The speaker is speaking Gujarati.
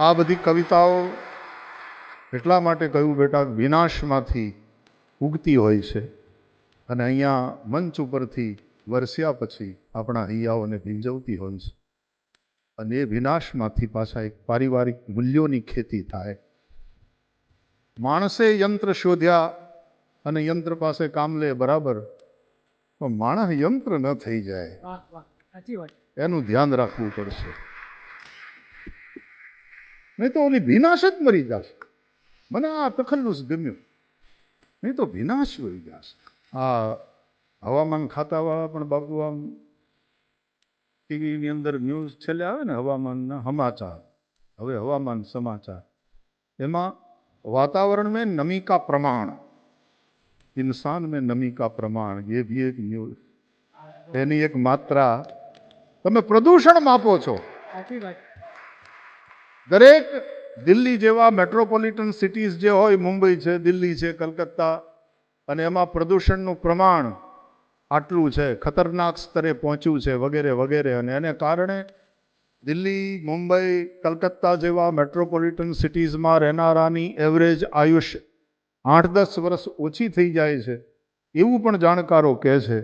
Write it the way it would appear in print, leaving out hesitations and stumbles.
આ બધી કવિતાઓ એટલા માટે કહ્યું બેટા, વિનાશમાંથી ઉગતી હોય છે અને અહીંયા મંચ ઉપરથી વરસ્યા પછી આપણા હૈયાઓને ભીંજવતી હોય છે અને એ વિનાશમાંથી પાછા એક પારિવારિક મૂલ્યોની ખેતી થાય. માણસે યંત્ર શોધ્યા અને યંત્ર પાસે કામ લે, બરાબર, પણ માણસ યંત્ર ન થઈ જાય એનું ધ્યાન રાખવું પડશે. નહીં તો ઓલી વિનાશ જ મરી જશે. મને આ તખલ્લુસ ગમ્યું, નહીં તો વિનાશ મરી જશે. આ હવામાન ખાતાવાળા પણ બાપુ આમ ટીવીની અંદર ન્યૂઝ છેલ્લે આવે ને, હવામાનના સમાચાર, હવે હવામાન સમાચાર, એમાં वातावरण में नमी का प्रमाण, इंसान में नमी का प्रमाण, ये भी एक न्यूज, એની એક માત્રા. તમે પ્રદૂષણ માપો છો. દરેક દિલ્હી જેવા મેટ્રોપોલિટન સિટીઝ જે હોય, મુંબઈ છે, દિલ્હી છે, કલકત્તા, અને એમાં પ્રદૂષણનું પ્રમાણ આટલું છે, ખતરનાક સ્તરે પહોંચ્યું છે, વગેરે વગેરે. અને એને કારણે દિલ્હી, મુંબઈ, કલકત્તા જેવા મેટ્રોપોલિટન સિટીઝમાં રહેનારાની એવરેજ આયુષ્ય 8-10 વર્ષ ઓછી થઈ જાય છે, એવું પણ જાણકારો કહે છે.